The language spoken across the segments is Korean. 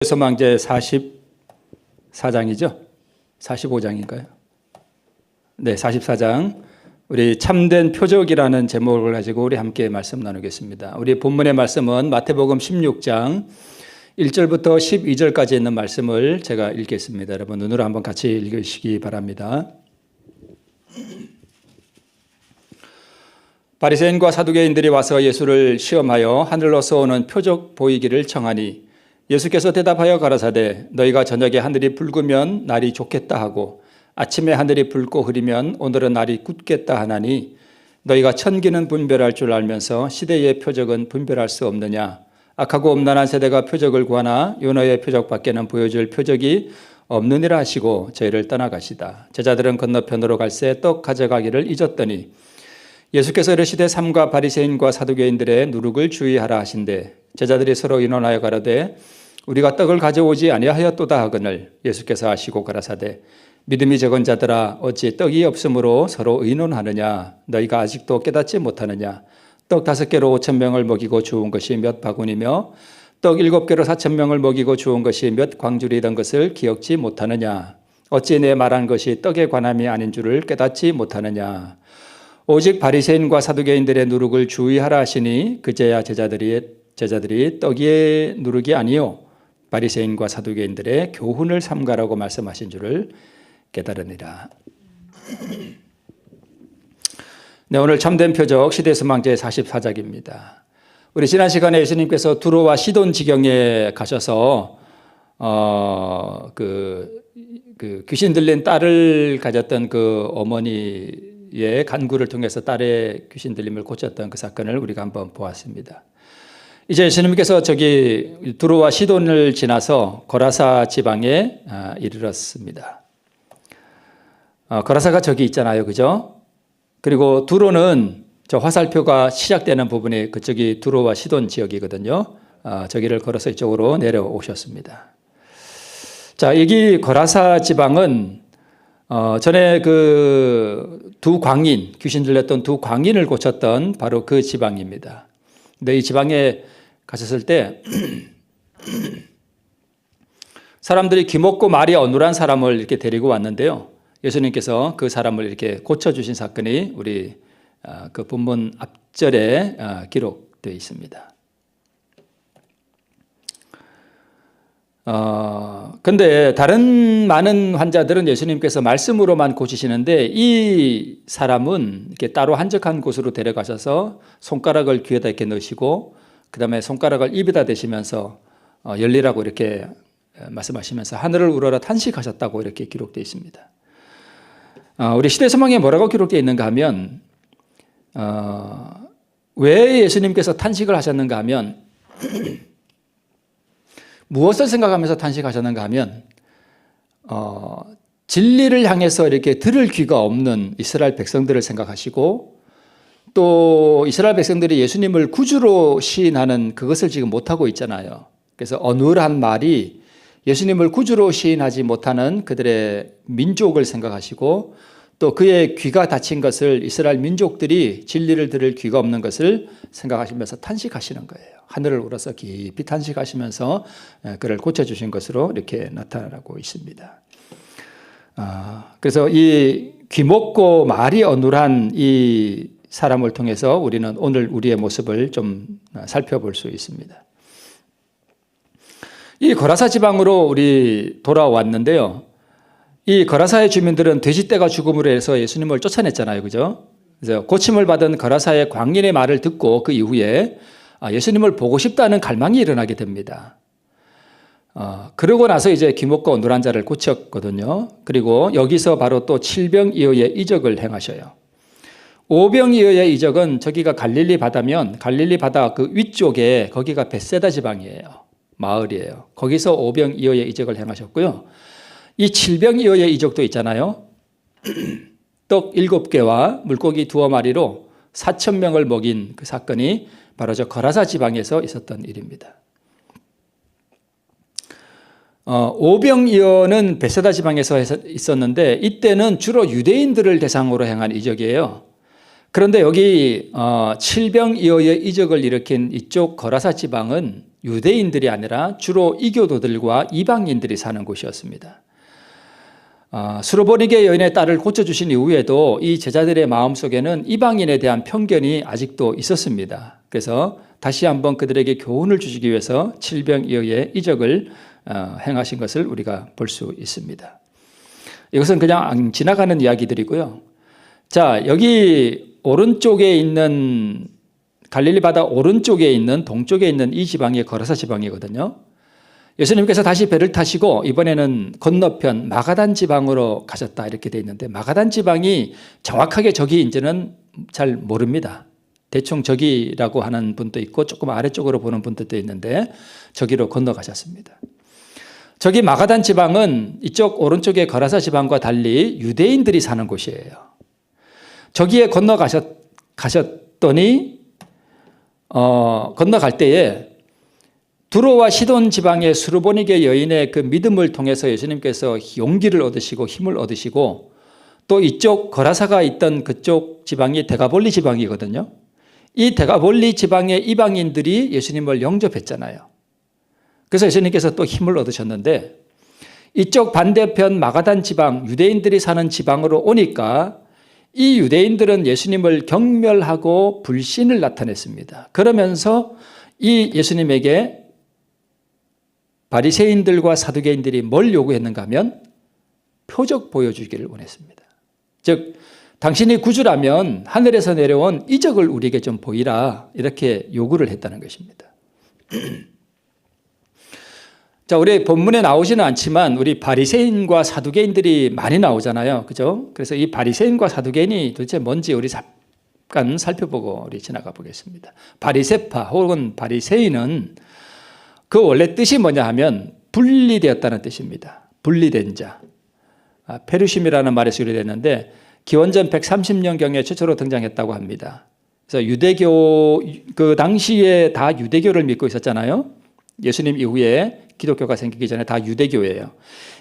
소망제 44장이죠? 45장인가요? 네, 44장. 우리 참된 표적이라는 제목을 가지고 우리 함께 말씀 나누겠습니다. 우리 본문의 말씀은 마태복음 16장 1절부터 12절까지 있는 말씀을 제가 읽겠습니다. 여러분 눈으로 한번 같이 읽으시기 바랍니다. 바리새인과 사두개인들이 와서 예수를 시험하여 하늘로서 오는 표적 보이기를 청하니 예수께서 대답하여 가라사대 너희가 저녁에 하늘이 붉으면 날이 좋겠다 하고 아침에 하늘이 붉고 흐리면 오늘은 날이 굳겠다 하나니 너희가 천기는 분별할 줄 알면서 시대의 표적은 분별할 수 없느냐. 악하고 음란한 세대가 표적을 구하나 요나의 표적밖에는 보여줄 표적이 없느니라 하시고 저희를 떠나가시다. 제자들은 건너편으로 갈새 떡 가져가기를 잊었더니 예수께서 이르시되 삼가 바리새인과 사두개인들의 누룩을 주의하라 하신대 제자들이 서로 의논하여 가로되 우리가 떡을 가져오지 아니하였도다 하거늘 예수께서 하시고 가라사대 믿음이 적은 자들아 어찌 떡이 없으므로 서로 의논하느냐. 너희가 아직도 깨닫지 못하느냐. 떡 5개로 5,000명을 먹이고 주운 것이 몇 바구니며 떡 7개로 4,000명을 먹이고 주운 것이 몇 광줄이던 것을 기억지 못하느냐. 어찌 내 말한 것이 떡에 관함이 아닌 줄을 깨닫지 못하느냐. 오직 바리새인과 사두개인들의 누룩을 주의하라 하시니 그제야 제자들이 떡의 누룩이 아니요 바리새인과 사두개인들의 교훈을 삼가라고 말씀하신 줄을 깨달으니라. 네, 오늘 참된 표적 시대소망제 44장입니다. 우리 지난 시간에 예수님께서 두로와 시돈 지경에 가셔서 귀신 들린 딸을 가졌던 그 어머니의 간구를 통해서 딸의 귀신 들림을 고쳤던 그 사건을 우리가 한번 보았습니다. 이제 예수님께서 저기 두로와 시돈을 지나서 거라사 지방에 이르렀습니다. 거라사가 저기 있잖아요, 그죠? 그리고 두로는 저 화살표가 시작되는 부분이 그쪽이 두로와 시돈 지역이거든요. 저기를 걸어서 이쪽으로 내려오셨습니다. 자, 여기 거라사 지방은 전에 그 두 광인, 귀신 들렸던 두 광인을 고쳤던 바로 그 지방입니다. 근데 이 지방에 가셨을 때 사람들이 귀먹고 말이 어눌한 사람을 이렇게 데리고 왔는데요. 예수님께서 그 사람을 이렇게 고쳐주신 사건이 우리 그 본문 앞절에 기록되어 있습니다. 근데 다른 많은 환자들은 예수님께서 말씀으로만 고치시는데 이 사람은 이렇게 따로 한적한 곳으로 데려가셔서 손가락을 귀에다 이렇게 넣으시고 그 다음에 손가락을 입에다 대시면서 열리라고 이렇게 말씀하시면서 하늘을 우러러 탄식하셨다고 이렇게 기록되어 있습니다. 우리 시대소망에 뭐라고 기록되어 있는가 하면 왜 예수님께서 탄식을 하셨는가 하면 무엇을 생각하면서 탄식하셨는가 하면 진리를 향해서 이렇게 들을 귀가 없는 이스라엘 백성들을 생각하시고 또 이스라엘 백성들이 예수님을 구주로 시인하는 그것을 지금 못하고 있잖아요. 그래서 어눌한 말이 예수님을 구주로 시인하지 못하는 그들의 민족을 생각하시고 또 그의 귀가 닫힌 것을 이스라엘 민족들이 진리를 들을 귀가 없는 것을 생각하시면서 탄식하시는 거예요. 하늘을 우러서 깊이 탄식하시면서 그를 고쳐주신 것으로 이렇게 나타나고 있습니다. 그래서 이 귀먹고 말이 어눌한 이 사람을 통해서 우리는 오늘 우리의 모습을 좀 살펴볼 수 있습니다. 이 거라사 지방으로 우리 돌아왔는데요. 이 거라사의 주민들은 돼지떼가 죽음으로 해서 예수님을 쫓아냈잖아요, 그죠? 그래서 고침을 받은 거라사의 광인의 말을 듣고 그 이후에 예수님을 보고 싶다는 갈망이 일어나게 됩니다. 그러고 나서 이제 귀먹고 어눌한 자를 고쳤거든요. 그리고 여기서 바로 또 7병이어의 이적을 행하셔요. 5병이어의 이적은 저기가 갈릴리 바다면 갈릴리 바다 그 위쪽에 거기가 벳세다 지방이에요. 마을이에요. 거기서 5병이어의 이적을 행하셨고요. 이 7병이어의 이적도 있잖아요. 떡 7개와 물고기 2마리로 4,000명을 먹인 그 사건이 바로 저 거라사 지방에서 있었던 일입니다. 5병이어는 벳세다 지방에서 있었는데 이때는 주로 유대인들을 대상으로 행한 이적이에요. 그런데 여기 7병이어의 이적을 일으킨 이쪽 거라사 지방은 유대인들이 아니라 주로 이교도들과 이방인들이 사는 곳이었습니다. 수로보니게 여인의 딸을 고쳐주신 이후에도 이 제자들의 마음속에는 이방인에 대한 편견이 아직도 있었습니다. 그래서 다시 한번 그들에게 교훈을 주시기 위해서 칠병이어의 이적을 행하신 것을 우리가 볼 수 있습니다. 이것은 그냥 지나가는 이야기들이고요. 자, 여기 오른쪽에 있는 갈릴리 바다 오른쪽에 있는 동쪽에 있는 이 지방이 거라사 지방이거든요. 예수님께서 다시 배를 타시고 이번에는 건너편 마가단 지방으로 가셨다 이렇게 돼 있는데, 마가단 지방이 정확하게 저기인지는 잘 모릅니다. 대충 저기라고 하는 분도 있고 조금 아래쪽으로 보는 분들도 있는데 저기로 건너가셨습니다. 저기 마가단 지방은 이쪽 오른쪽의 거라사 지방과 달리 유대인들이 사는 곳이에요. 저기에 가셨더니 건너갈 때에 두로와 시돈 지방의 수르보니게 여인의 그 믿음을 통해서 예수님께서 용기를 얻으시고 힘을 얻으시고, 또 이쪽 거라사가 있던 그쪽 지방이 데가볼리 지방이거든요. 이 데가볼리 지방의 이방인들이 예수님을 영접했잖아요. 그래서 예수님께서 또 힘을 얻으셨는데, 이쪽 반대편 마가단 지방, 유대인들이 사는 지방으로 오니까 이 유대인들은 예수님을 경멸하고 불신을 나타냈습니다. 그러면서 이 예수님에게 바리새인들과 사두개인들이 뭘 요구했는가 하면 표적 보여주기를 원했습니다. 즉, 당신이 구주라면 하늘에서 내려온 이적을 우리에게 좀 보이라, 이렇게 요구를 했다는 것입니다. 자, 우리 본문에 나오지는 않지만 우리 바리새인과 사두개인들이 많이 나오잖아요. 그죠? 그래서 이 바리새인과 사두개인이 도대체 뭔지 우리 잠깐 살펴보고 우리 지나가 보겠습니다. 바리새파 혹은 바리새인은 그 원래 뜻이 뭐냐 하면 분리되었다는 뜻입니다. 분리된 자. 페르심이라는 말에서 유래됐는데 기원전 130년경에 최초로 등장했다고 합니다. 그래서 유대교, 그 당시에 다 유대교를 믿고 있었잖아요. 예수님 이후에 기독교가 생기기 전에 다 유대교예요.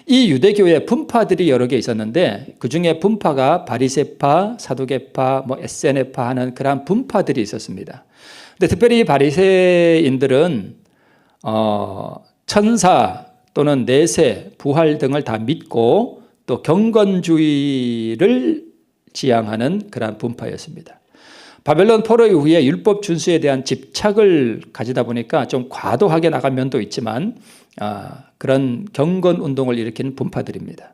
이 유대교의 분파들이 여러 개 있었는데 그 중에 분파가 바리새파, 사두개파, 에세네파 하는 그러한 분파들이 있었습니다. 근데 특별히 바리새인들은 천사 또는 내세, 부활 등을 다 믿고 또 경건주의를 지향하는 그러한 분파였습니다. 바벨론 포로 이후에 율법 준수에 대한 집착을 가지다 보니까 좀 과도하게 나간 면도 있지만 그런 경건 운동을 일으키는 분파들입니다.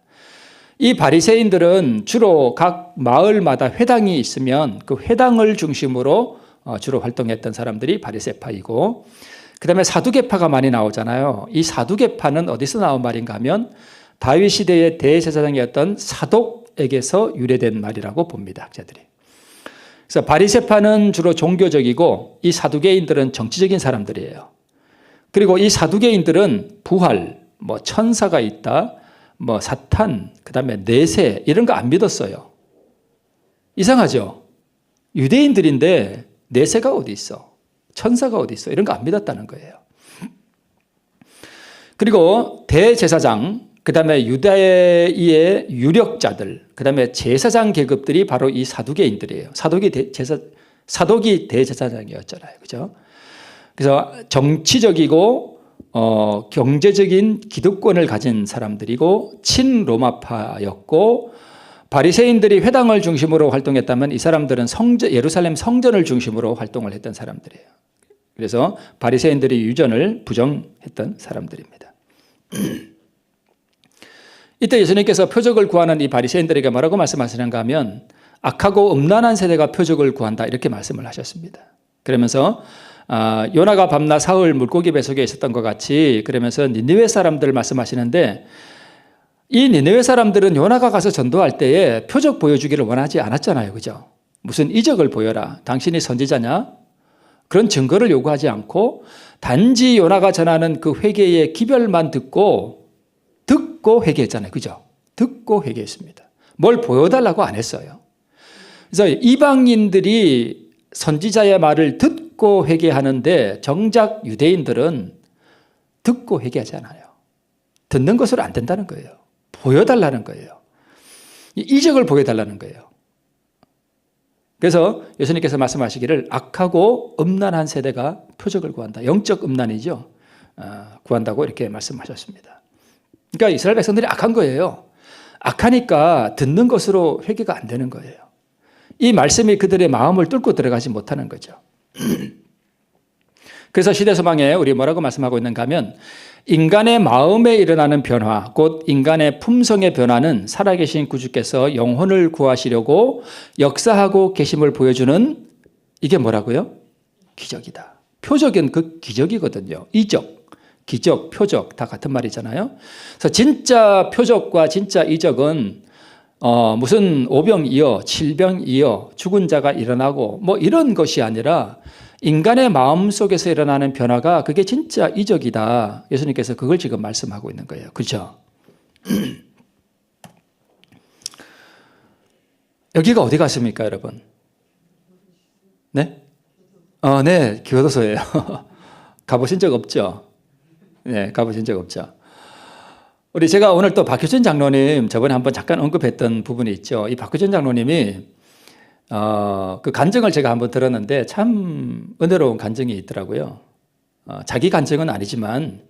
이 바리새인들은 주로 각 마을마다 회당이 있으면 그 회당을 중심으로 주로 활동했던 사람들이 바리새파이고, 그 다음에 사두개파가 많이 나오잖아요. 이 사두개파는 어디서 나온 말인가 하면 다윗 시대의 대제사장이었던 사독에게서 유래된 말이라고 봅니다, 학자들이. 그래서 바리새파는 주로 종교적이고 이 사두개인들은 정치적인 사람들이에요. 그리고 이 사두개인들은 부활, 천사가 있다, 사탄, 그 다음에 내세 이런 거 안 믿었어요. 이상하죠? 유대인들인데 내세가 어디 있어? 천사가 어디 있어? 이런 거 안 믿었다는 거예요. 그리고 대제사장, 그 다음에 유대의 유력자들, 그 다음에 제사장 계급들이 바로 이 사두개인들이에요. 사독이 대제사장이었잖아요. 그죠? 그래서 정치적이고, 경제적인 기득권을 가진 사람들이고, 친로마파였고, 바리새인들이 회당을 중심으로 활동했다면 이 사람들은 예루살렘 성전을 중심으로 활동을 했던 사람들이에요. 그래서 바리새인들이 유전을 부정했던 사람들입니다. 이때 예수님께서 표적을 구하는 이 바리새인들에게 뭐라고 말씀하시는가 하면 악하고 음란한 세대가 표적을 구한다 이렇게 말씀을 하셨습니다. 그러면서 요나가 밤낮 사흘 물고기 뱃속에 있었던 것 같이, 그러면서 니느웨 사람들을 말씀하시는데 이 니느웨 사람들은 요나가 가서 전도할 때에 표적 보여주기를 원하지 않았잖아요. 그죠? 무슨 이적을 보여라. 당신이 선지자냐? 그런 증거를 요구하지 않고 단지 요나가 전하는 그 회개의 기별만 듣고 회개했잖아요. 그죠? 듣고 회개했습니다. 뭘 보여달라고 안 했어요. 그래서 이방인들이 선지자의 말을 듣고 회개하는데 정작 유대인들은 듣고 회개하지 않아요. 듣는 것으로 안 된다는 거예요. 보여달라는 거예요. 이적을 보여달라는 거예요. 그래서 예수님께서 말씀하시기를 악하고 음란한 세대가 표적을 구한다. 영적 음란이죠. 구한다고 이렇게 말씀하셨습니다. 그러니까 이스라엘 백성들이 악한 거예요. 악하니까 듣는 것으로 회개가 안 되는 거예요. 이 말씀이 그들의 마음을 뚫고 들어가지 못하는 거죠. 그래서 시대소망에 우리 뭐라고 말씀하고 있는가 하면 인간의 마음에 일어나는 변화, 곧 인간의 품성의 변화는 살아계신 구주께서 영혼을 구하시려고 역사하고 계심을 보여주는 이게 뭐라고요? 기적이다. 표적은 그 기적이거든요. 이적, 기적, 표적 다 같은 말이잖아요. 그래서 진짜 표적과 진짜 이적은 무슨 오병이어, 칠병이어, 죽은 자가 일어나고 뭐 이런 것이 아니라 인간의 마음 속에서 일어나는 변화가 그게 진짜 이적이다. 예수님께서 그걸 지금 말씀하고 있는 거예요. 그렇죠? 여기가 어디 갔습니까, 여러분? 네? 네, 교도소예요. 가보신 적 없죠? 네, 가보신 적 없죠? 제가 오늘 또 박효진 장로님 저번에 한번 잠깐 언급했던 부분이 있죠. 이 박효진 장로님이 그 간증을 제가 한번 들었는데 참 은혜로운 간증이 있더라고요. 자기 간증은 아니지만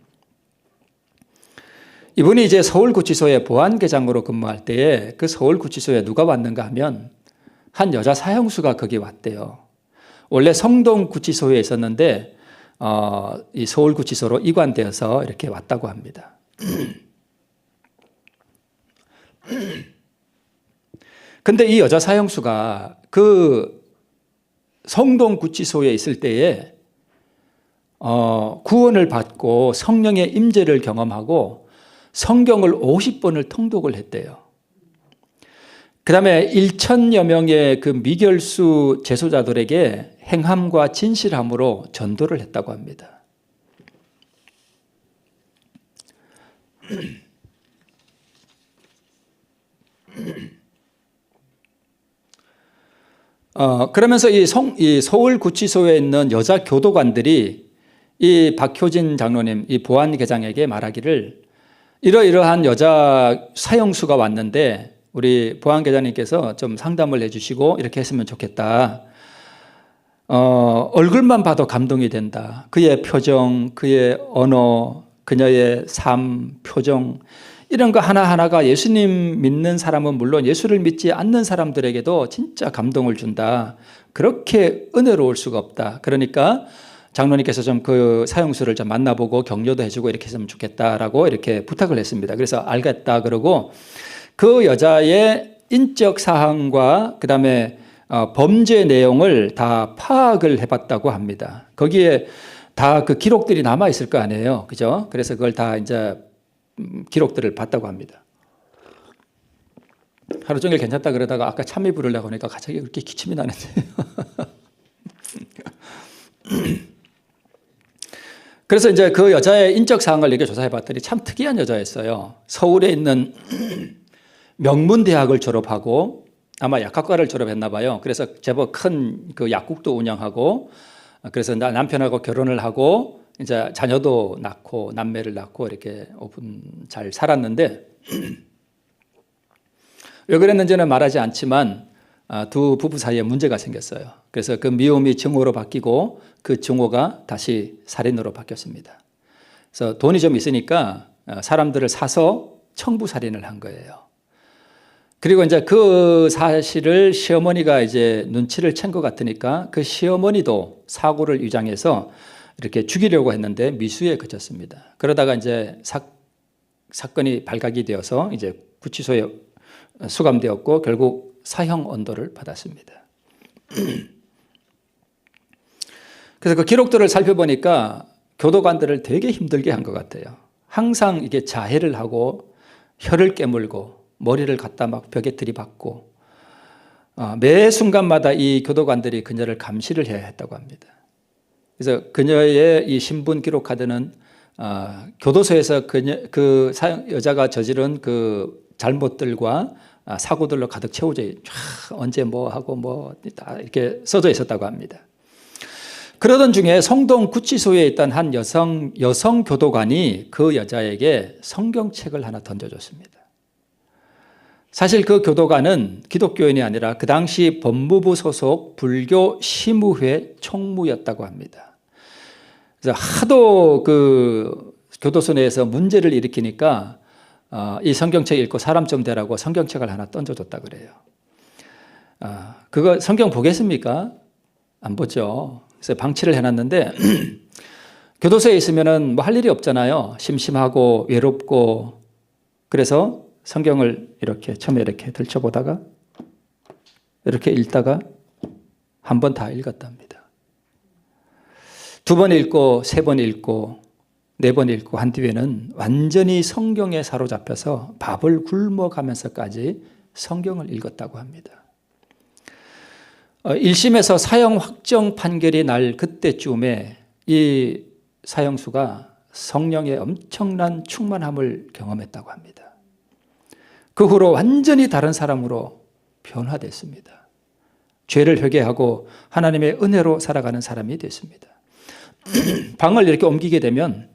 이분이 이제 서울구치소에 보안계장으로 근무할 때에 그 서울구치소에 누가 왔는가 하면 한 여자 사형수가 거기 왔대요. 원래 성동구치소에 있었는데 이 서울구치소로 이관되어서 이렇게 왔다고 합니다. 근데 이 여자 사형수가 그 성동구치소에 있을 때에 구원을 받고 성령의 임재를 경험하고 성경을 50번을 통독을 했대요. 그 다음에 1,000여 명의 그 미결수 제소자들에게 행함과 진실함으로 전도를 했다고 합니다. 그러면서 이 서울구치소에 있는 여자 교도관들이 이 박효진 장로님, 이 보안계장에게 말하기를 이러이러한 여자 사형수가 왔는데 우리 보안계장님께서 좀 상담을 해주시고 이렇게 했으면 좋겠다. 얼굴만 봐도 감동이 된다. 그의 표정, 그의 언어, 그녀의 삶, 표정 이런 거 하나하나가 예수님 믿는 사람은 물론 예수를 믿지 않는 사람들에게도 진짜 감동을 준다. 그렇게 은혜로울 수가 없다. 그러니까 장로님께서 좀 그 사형수를 좀 만나보고 격려도 해주고 이렇게 했으면 좋겠다라고 이렇게 부탁을 했습니다. 그래서 알겠다 그러고 그 여자의 인적 사항과 그다음에 범죄 내용을 다 파악을 해봤다고 합니다. 거기에 다 그 기록들이 남아 있을 거 아니에요, 그죠? 그래서 그걸 다 이제 기록들을 봤다고 합니다. 하루 종일 괜찮다 그러다가 아까 참미 부르려고 하니까 갑자기 그렇게 기침이 나는데. 그래서 이제 그 여자의 인적 사항을 이렇게 조사해 봤더니 참 특이한 여자였어요. 서울에 있는 명문대학을 졸업하고 아마 약학과를 졸업했나 봐요. 그래서 제법 큰 그 약국도 운영하고 그래서 남편하고 결혼을 하고 이제 자녀도 낳고 남매를 낳고 이렇게 오분 잘 살았는데 왜 그랬는지는 말하지 않지만 두 부부 사이에 문제가 생겼어요. 그래서 그 미움이 증오로 바뀌고 그 증오가 다시 살인으로 바뀌었습니다. 그래서 돈이 좀 있으니까 사람들을 사서 청부 살인을 한 거예요. 그리고 이제 그 사실을 시어머니가 이제 눈치를 챈 것 같으니까 그 시어머니도 사고를 위장해서 이렇게 죽이려고 했는데 미수에 그쳤습니다. 그러다가 이제 사건이 발각이 되어서 이제 구치소에 수감되었고 결국 사형 언도를 받았습니다. 그래서 그 기록들을 살펴보니까 교도관들을 되게 힘들게 한 것 같아요. 항상 이게 자해를 하고 혀를 깨물고 머리를 갖다 막 벽에 들이박고 매 순간마다 이 교도관들이 그녀를 감시를 해야 했다고 합니다. 그래서 그녀의 이 신분 기록 카드는 교도소에서 그 여자가 저지른 그 잘못들과 사고들로 가득 채워져 언제 뭐 하고 뭐 이렇게 써져 있었다고 합니다. 그러던 중에 성동 구치소에 있던 한 여성 교도관이 그 여자에게 성경책을 하나 던져줬습니다. 사실 그 교도관은 기독교인이 아니라 그 당시 법무부 소속 불교 심의회 총무였다고 합니다. 그래서 하도 그 교도소 내에서 문제를 일으키니까 이 성경책 읽고 사람 좀 되라고 성경책을 하나 던져줬다 그래요. 그거 성경 보겠습니까? 안 보죠. 그래서 방치를 해놨는데 교도소에 있으면은 뭐 할 일이 없잖아요. 심심하고 외롭고. 그래서 성경을 이렇게 처음에 이렇게 들춰보다가 이렇게 읽다가 한 번 다 읽었답니다. 2번 읽고 3번 읽고 4번 읽고 한 뒤에는 완전히 성경에 사로잡혀서 밥을 굶어가면서까지 성경을 읽었다고 합니다. 1심에서 사형 확정 판결이 날 그때쯤에 이 사형수가 성령의 엄청난 충만함을 경험했다고 합니다. 그 후로 완전히 다른 사람으로 변화됐습니다. 죄를 회개하고 하나님의 은혜로 살아가는 사람이 됐습니다. 방을 이렇게 옮기게 되면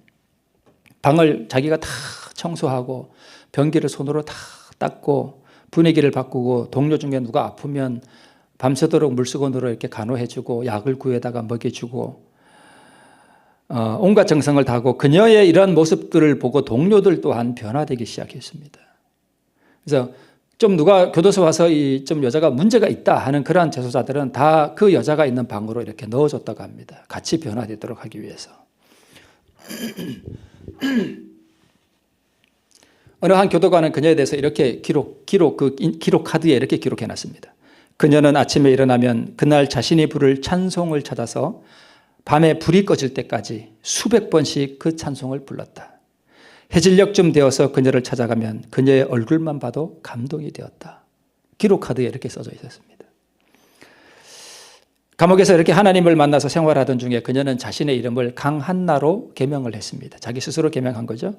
방을 자기가 다 청소하고 변기를 손으로 다 닦고 분위기를 바꾸고 동료 중에 누가 아프면 밤새도록 물수건으로 이렇게 간호해주고 약을 구해다가 먹여주고 온갖 정성을 다하고 그녀의 이런 모습들을 보고 동료들 또한 변화되기 시작했습니다. 그래서 좀 누가 교도소 와서 좀 여자가 문제가 있다 하는 그러한 재소자들은 다 그 여자가 있는 방으로 이렇게 넣어줬다고 합니다. 같이 변화되도록 하기 위해서. 어느 한 교도관은 그녀에 대해서 이렇게 기록 카드에 이렇게 기록해놨습니다. 그녀는 아침에 일어나면 그날 자신이 부를 찬송을 찾아서 밤에 불이 꺼질 때까지 수백 번씩 그 찬송을 불렀다. 해질녘쯤 되어서 그녀를 찾아가면 그녀의 얼굴만 봐도 감동이 되었다. 기록 카드에 이렇게 써져 있었습니다. 감옥에서 이렇게 하나님을 만나서 생활하던 중에 그녀는 자신의 이름을 강한나로 개명을 했습니다. 자기 스스로 개명한 거죠.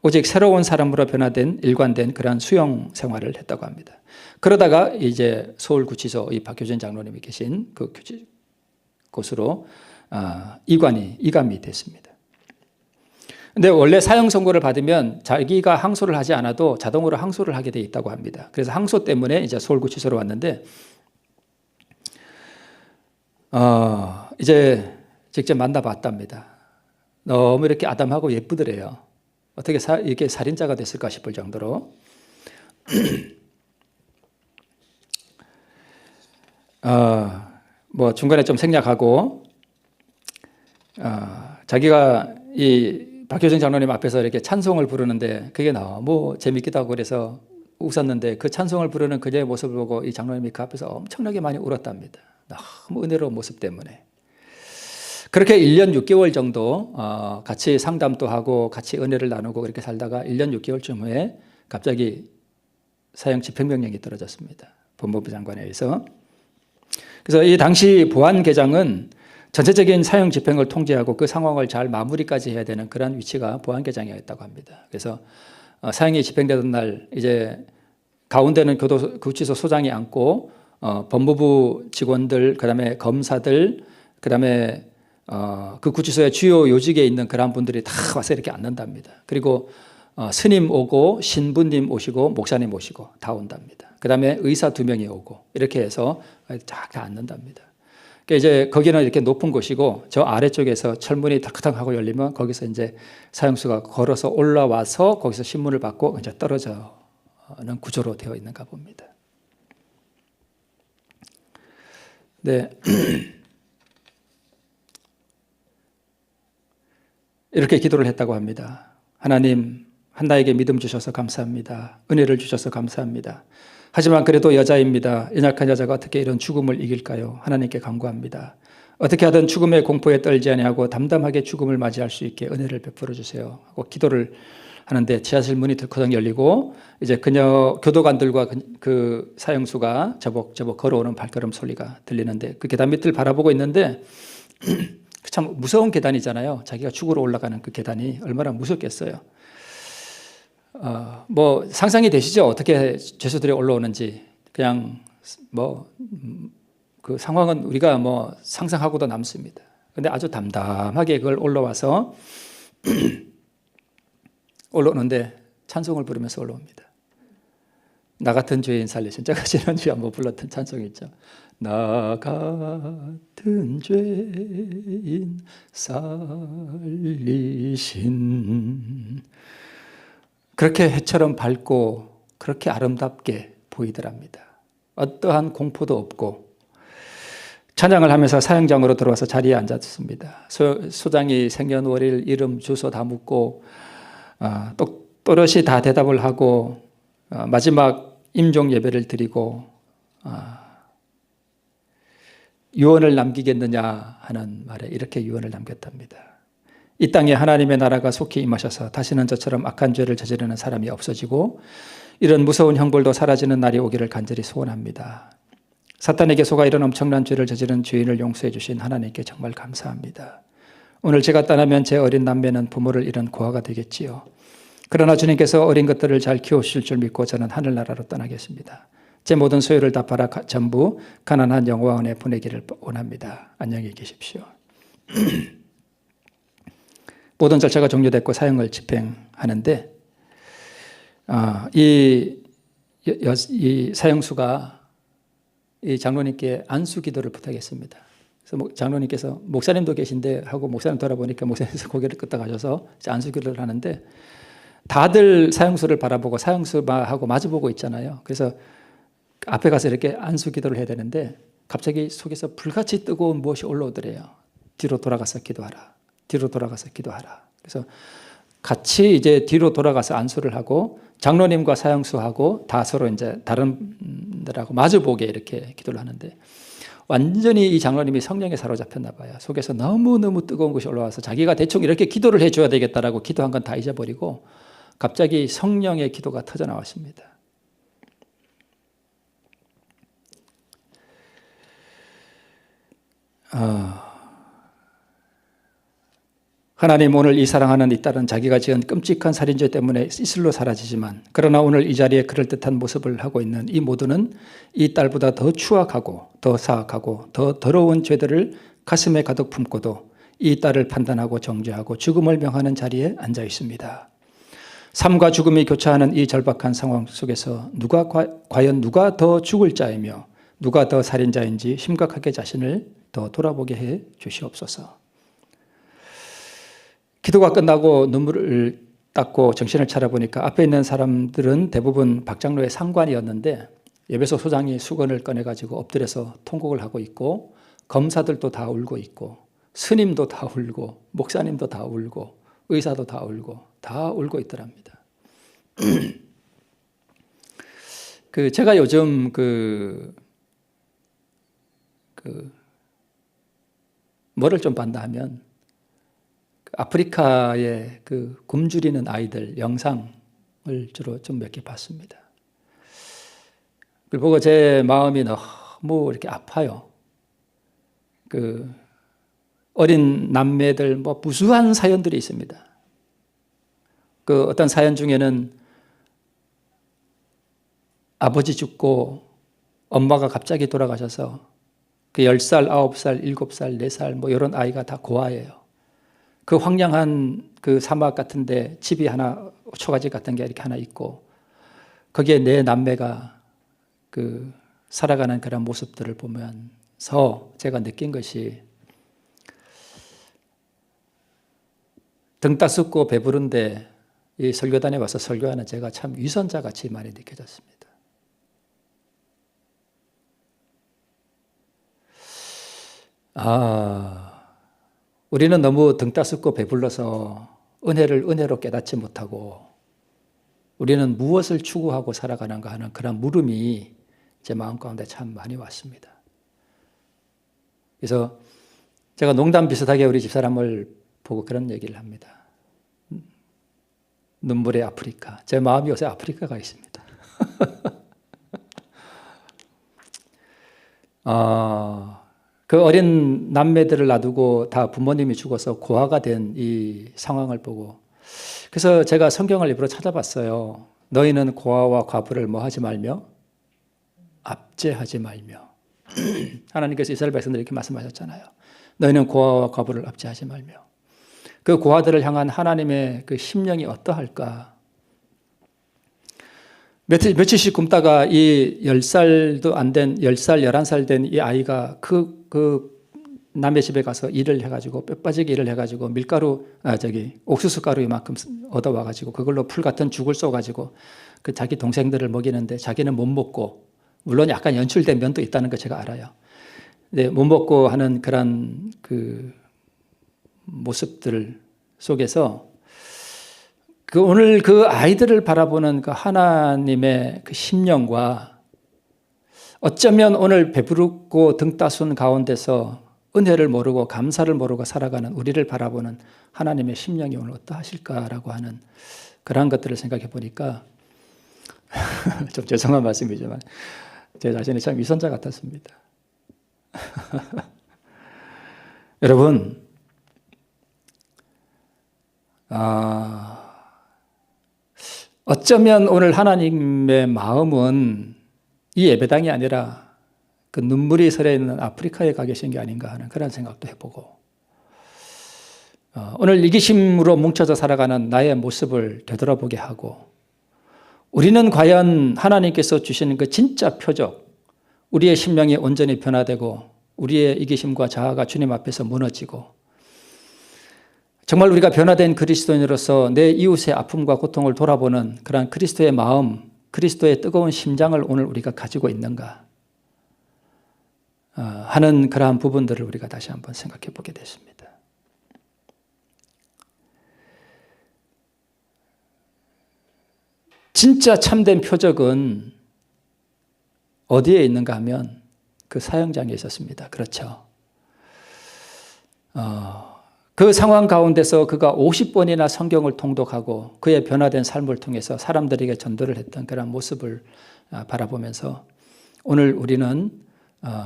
오직 새로운 사람으로 변화된 일관된 그러한 수용 생활을 했다고 합니다. 그러다가 이제 서울구치소 이 박효진 장로님이 계신 그 곳으로 이감이 됐습니다. 근데 원래 사형 선고를 받으면 자기가 항소를 하지 않아도 자동으로 항소를 하게 돼 있다고 합니다. 그래서 항소 때문에 이제 서울구치소로 왔는데 이제 직접 만나봤답니다. 너무 이렇게 아담하고 예쁘더래요. 어떻게 이렇게 살인자가 됐을까 싶을 정도로. 뭐 중간에 좀 생략하고 자기가 이 박효정 장로님 앞에서 이렇게 찬송을 부르는데 그게 너무 재밌기도 하고 그래서 웃었는데 그 찬송을 부르는 그녀의 모습을 보고 이 장로님이 그 앞에서 엄청나게 많이 울었답니다. 너무 은혜로운 모습 때문에. 그렇게 1년 6개월 정도 같이 상담도 하고 같이 은혜를 나누고 그렇게 살다가 1년 6개월쯤 후에 갑자기 사형 집행명령이 떨어졌습니다. 법무부 장관에 의해서. 그래서 이 당시 보안계장은 전체적인 사형 집행을 통제하고 그 상황을 잘 마무리까지 해야 되는 그런 위치가 보안계장이었다고 합니다. 그래서 사형이 집행되던 날 이제 가운데는 구치소 소장이 앉고 법무부 직원들, 그다음에 검사들, 그다음에 그 구치소의 주요 요직에 있는 그런 분들이 다 와서 이렇게 앉는답니다. 그리고 스님 오고 신부님 오시고 목사님 오시고 다 온답니다. 그다음에 의사 2명이 오고 이렇게 해서 다 앉는답니다. 그러니까 이제 거기는 이렇게 높은 곳이고 저 아래쪽에서 철문이 탁탁 하고 열리면 거기서 이제 사형수가 걸어서 올라와서 거기서 신문을 받고 이제 떨어져는 구조로 되어 있는가 봅니다. 네. 이렇게 기도를 했다고 합니다. 하나님, 한나에게 믿음 주셔서 감사합니다. 은혜를 주셔서 감사합니다. 하지만 그래도 여자입니다. 연약한 여자가 어떻게 이런 죽음을 이길까요? 하나님께 간구합니다. 어떻게 하든 죽음의 공포에 떨지 아니하고 담담하게 죽음을 맞이할 수 있게 은혜를 베풀어 주세요. 하고 기도를 하는데 지하실 문이 덜커덕 열리고 이제 그녀 교도관들과 그 사형수가 저벅저벅 걸어오는 발걸음 소리가 들리는데 그 계단 밑을 바라보고 있는데 참 무서운 계단이잖아요. 자기가 죽으러 올라가는 그 계단이 얼마나 무섭겠어요. 뭐 상상이 되시죠? 어떻게 죄수들이 올라오는지. 그냥 뭐 그 상황은 우리가 뭐 상상하고도 남습니다. 근데 아주 담담하게 그걸 올라와서 올라오는데 찬송을 부르면서 올라옵니다. 나 같은 죄인 살리신, 제가 지난주에 한번 불렀던 찬송 있죠. 나 같은 죄인 살리신. 그렇게 해처럼 밝고 그렇게 아름답게 보이더랍니다. 어떠한 공포도 없고. 찬양을 하면서 사형장으로 들어와서 자리에 앉았습니다. 소장이 생년월일, 이름, 주소 다 묻고 또렷이 다 대답을 하고 마지막 임종 예배를 드리고 유언을 남기겠느냐 하는 말에 이렇게 유언을 남겼답니다. 이 땅에 하나님의 나라가 속히 임하셔서 다시는 저처럼 악한 죄를 저지르는 사람이 없어지고 이런 무서운 형벌도 사라지는 날이 오기를 간절히 소원합니다. 사탄에게 속아 이런 엄청난 죄를 저지른 죄인을 용서해 주신 하나님께 정말 감사합니다. 오늘 제가 떠나면 제 어린 남매는 부모를 잃은 고아가 되겠지요. 그러나 주님께서 어린 것들을 잘 키우실 줄 믿고 저는 하늘나라로 떠나겠습니다. 제 모든 소유를 다 팔아 전부 가난한 영화원에 보내기를 원합니다. 안녕히 계십시오. 모든 절차가 종료됐고 사형을 집행하는데 이 사형수가 이 장로님께 안수 기도를 부탁했습니다. 그래서 장로님께서 목사님도 계신데 하고 목사님 돌아보니까 목사님께서 고개를 끄덕하셔서 안수 기도를 하는데 다들 사형수를 바라보고 사형수하고 마주보고 있잖아요. 그래서 앞에 가서 이렇게 안수 기도를 해야 되는데 갑자기 속에서 불같이 뜨거운 무엇이 올라오더래요. 뒤로 돌아가서 기도하라. 뒤로 돌아가서 기도하라. 그래서 같이 이제 뒤로 돌아가서 안수를 하고 장로님과 사형수하고 다 서로 이제 다른 분들하고 마주보게 이렇게 기도를 하는데 완전히 이 장로님이 성령에 사로잡혔나 봐요. 속에서 너무너무 뜨거운 것이 올라와서 자기가 대충 이렇게 기도를 해줘야 되겠다라고 기도한 건 다 잊어버리고 갑자기 성령의 기도가 터져 나왔습니다. 하나님, 오늘 이 사랑하는 이 딸은 자기가 지은 끔찍한 살인죄 때문에 이슬로 사라지지만 그러나 오늘 이 자리에 그럴듯한 모습을 하고 있는 이 모두는 이 딸보다 더 추악하고 더 사악하고 더 더러운 죄들을 가슴에 가득 품고도 이 딸을 판단하고 정죄하고 죽음을 명하는 자리에 앉아 있습니다. 삶과 죽음이 교차하는 이 절박한 상황 속에서 과연 누가 더 죽을 자이며 누가 더 살인자인지 심각하게 자신을 더 돌아보게 해 주시옵소서. 기도가 끝나고 눈물을 닦고 정신을 차려보니까 앞에 있는 사람들은 대부분 박 장로의 상관이었는데 예배소 소장이 수건을 꺼내가지고 엎드려서 통곡을 하고 있고 검사들도 다 울고 있고 스님도 다 울고 목사님도 다 울고 의사도 다 울고 있더랍니다. 제가 요즘 뭐를 좀 봤나 하면 아프리카의 굶주리는 아이들 영상을 주로 좀 몇 개 봤습니다. 그걸 보고 제 마음이 너무 이렇게 아파요. 어린 남매들 무수한 사연들이 있습니다. 어떤 사연 중에는 아버지 죽고 엄마가 갑자기 돌아가셔서 10살, 9살, 7살, 4살 이런 아이가 다 고아예요. 황량한 사막 같은데 집이 하나, 초가집 같은 게 이렇게 하나 있고 거기에 내 남매가 살아가는 그런 모습들을 보면서 제가 느낀 것이 등 따숩고 배부른데 이 설교단에 와서 설교하는 제가 참 위선자같이 많이 느껴졌습니다. 우리는 너무 등 따숩고 배불러서 은혜를 은혜로 깨닫지 못하고 우리는 무엇을 추구하고 살아가는가 하는 그런 물음이 제 마음 가운데 참 많이 왔습니다. 그래서 제가 농담 비슷하게 우리 집사람을 보고 그런 얘기를 합니다. 눈물의 아프리카. 제 마음이 요새 아프리카가 있습니다. 어린 남매들을 놔두고 다 부모님이 죽어서 고아가 된 이 상황을 보고 그래서 제가 성경을 일부러 찾아봤어요. 너희는 고아와 과부를 하지 말며 압제하지 말며 하나님께서 이스라엘 백성들에게 이렇게 말씀하셨잖아요. 너희는 고아와 과부를 압제하지 말며 그 고아들을 향한 하나님의 심령이 어떠할까? 며칠씩 굶다가 이 10살도 안 된, 10살, 11살 된 이 아이가 그 남의 집에 가서 일을 해가지고, 뼈 빠지게 일을 해가지고, 옥수수 가루 이만큼 얻어와가지고, 그걸로 풀 같은 죽을 쏘가지고, 그 자기 동생들을 먹이는데 자기는 못 먹고, 물론 약간 연출된 면도 있다는 거 제가 알아요. 근데 못 먹고 하는 그런 그 모습들 속에서 오늘 그 아이들을 바라보는 그 하나님의 그 심령과 어쩌면 오늘 배부르고 등 따순 가운데서 은혜를 모르고 감사를 모르고 살아가는 우리를 바라보는 하나님의 심령이 오늘 어떠하실까라고 하는 그러한 것들을 생각해 보니까 좀 죄송한 말씀이지만 제 자신이 참 위선자 같았습니다. 여러분, 어쩌면 오늘 하나님의 마음은 이 예배당이 아니라 그 눈물이 서려 있는 아프리카에 가 계신 게 아닌가 하는 그런 생각도 해보고, 오늘 이기심으로 뭉쳐져 살아가는 나의 모습을 되돌아보게 하고, 우리는 과연 하나님께서 주시는 그 진짜 표적, 우리의 심령이 온전히 변화되고 우리의 이기심과 자아가 주님 앞에서 무너지고 정말 우리가 변화된 그리스도인으로서 내 이웃의 아픔과 고통을 돌아보는 그런 그리스도의 마음, 그리스도의 뜨거운 심장을 오늘 우리가 가지고 있는가 하는 그러한 부분들을 우리가 다시 한번 생각해 보게 됐습니다. 진짜 참된 표적은 어디에 있는가 하면 그 사형장에 있었습니다. 그렇죠. 그 상황 가운데서 그가 50번이나 성경을 통독하고 그의 변화된 삶을 통해서 사람들에게 전도를 했던 그런 모습을 바라보면서 오늘 우리는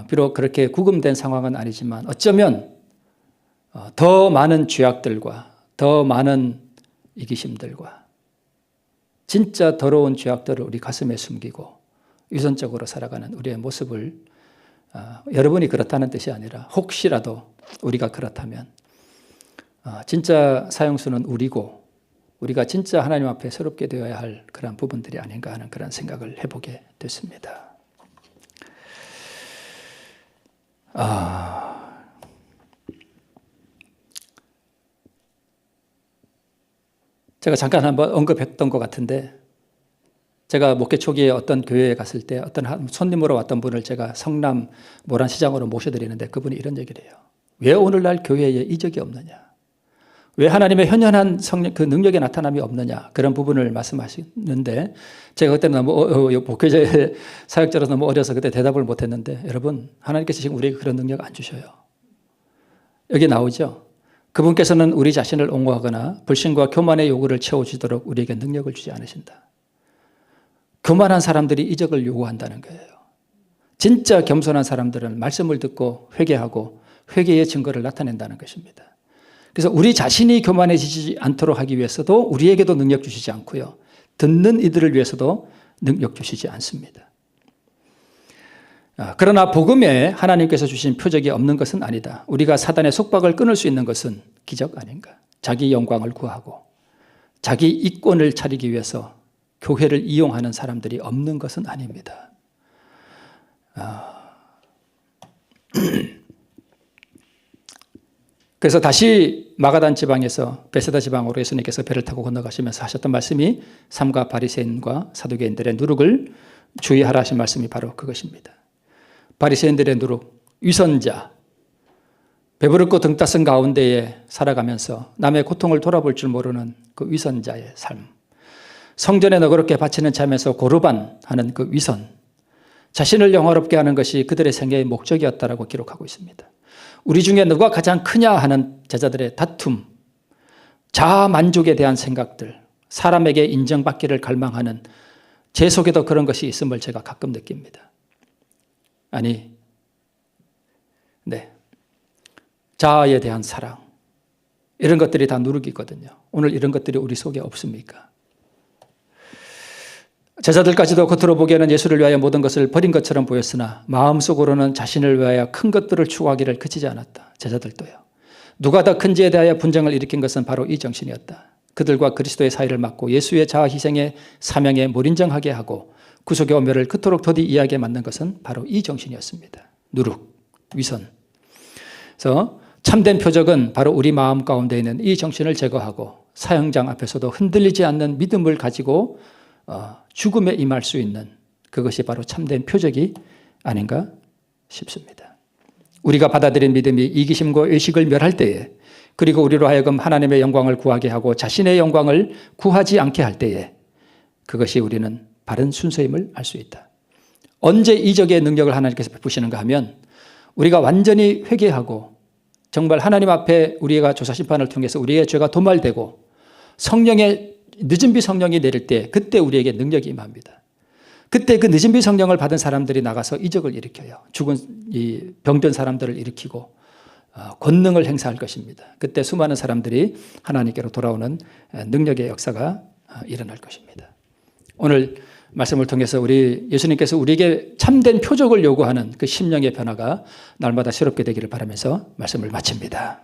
비록 그렇게 구금된 상황은 아니지만 어쩌면 더 많은 죄악들과 더 많은 이기심들과 진짜 더러운 죄악들을 우리 가슴에 숨기고 위선적으로 살아가는 우리의 모습을 여러분이 그렇다는 뜻이 아니라 혹시라도 우리가 그렇다면 진짜 사형수는 우리고 우리가 진짜 하나님 앞에 새롭게 되어야 할 그런 부분들이 아닌가 하는 그런 생각을 해보게 됐습니다. 제가 잠깐 한번 언급했던 것 같은데 제가 목회 초기에 어떤 교회에 갔을 때 어떤 손님으로 왔던 분을 제가 성남 모란시장으로 모셔드리는데 그분이 이런 얘기를 해요. 왜 오늘날 교회에 이적이 없느냐? 왜 하나님의 현현한 그 능력의 나타남이 없느냐? 그런 부분을 말씀하시는데 제가 그때는 너무 목회자 사역자로서 너무 어려서 그때 대답을 못했는데 여러분 하나님께서 지금 우리에게 그런 능력 안 주셔요. 여기 나오죠. 그분께서는 우리 자신을 옹호하거나 불신과 교만의 요구를 채워주도록 우리에게 능력을 주지 않으신다. 교만한 사람들이 이적을 요구한다는 거예요. 진짜 겸손한 사람들은 말씀을 듣고 회개하고 회개의 증거를 나타낸다는 것입니다. 그래서 우리 자신이 교만해지지 않도록 하기 위해서도 우리에게도 능력 주시지 않고요. 듣는 이들을 위해서도 능력 주시지 않습니다. 그러나 복음에 하나님께서 주신 표적이 없는 것은 아니다. 우리가 사단의 속박을 끊을 수 있는 것은 기적 아닌가. 자기 영광을 구하고 자기 이권을 차리기 위해서 교회를 이용하는 사람들이 없는 것은 아닙니다. 그래서 다시 마가단 지방에서 베세다 지방으로 예수님께서 배를 타고 건너가시면서 하셨던 말씀이 삼가 바리새인과 사두개인들의 누룩을 주의하라 하신 말씀이 바로 그것입니다. 바리새인들의 누룩, 위선자, 배부르고 등 따슨 가운데에 살아가면서 남의 고통을 돌아볼 줄 모르는 그 위선자의 삶, 성전에 너그럽게 바치는 자면서 고르반하는 그 위선, 자신을 영화롭게 하는 것이 그들의 생애의 목적이었다라고 기록하고 있습니다. 우리 중에 누가 가장 크냐 하는 제자들의 다툼, 자아 만족에 대한 생각들, 사람에게 인정받기를 갈망하는 제 속에도 그런 것이 있음을 제가 가끔 느낍니다. 자아에 대한 사랑, 이런 것들이 다 누룩이거든요. 오늘 이런 것들이 우리 속에 없습니까? 제자들까지도 겉으로 보기에는 예수를 위하여 모든 것을 버린 것처럼 보였으나 마음속으로는 자신을 위하여 큰 것들을 추구하기를 그치지 않았다. 제자들도요. 누가 더 큰지에 대하여 분쟁을 일으킨 것은 바로 이 정신이었다. 그들과 그리스도의 사이를 막고 예수의 자아 희생의 사명에 몰인정하게 하고 구속의 오멸을 그토록 더디 이해하게 만든 것은 바로 이 정신이었습니다. 누룩, 위선. 그래서 참된 표적은 바로 우리 마음 가운데 있는 이 정신을 제거하고 사형장 앞에서도 흔들리지 않는 믿음을 가지고 죽음에 임할 수 있는 그것이 바로 참된 표적이 아닌가 싶습니다. 우리가 받아들인 믿음이 이기심과 의식을 멸할 때에, 그리고 우리로 하여금 하나님의 영광을 구하게 하고 자신의 영광을 구하지 않게 할 때에, 그것이 우리는 바른 순서임을 알 수 있다. 언제 이적의 능력을 하나님께서 베푸시는가 하면, 우리가 완전히 회개하고 정말 하나님 앞에 우리가 조사심판을 통해서 우리의 죄가 도말되고 성령의 늦은 비 성령이 내릴 때, 그때 우리에게 능력이 임합니다. 그때 그 늦은 비 성령을 받은 사람들이 나가서 이적을 일으켜요. 죽은 이 병든 사람들을 일으키고 권능을 행사할 것입니다. 그때 수많은 사람들이 하나님께로 돌아오는 능력의 역사가 일어날 것입니다. 오늘 말씀을 통해서 우리 예수님께서 우리에게 참된 표적을 요구하는 그 심령의 변화가 날마다 새롭게 되기를 바라면서 말씀을 마칩니다.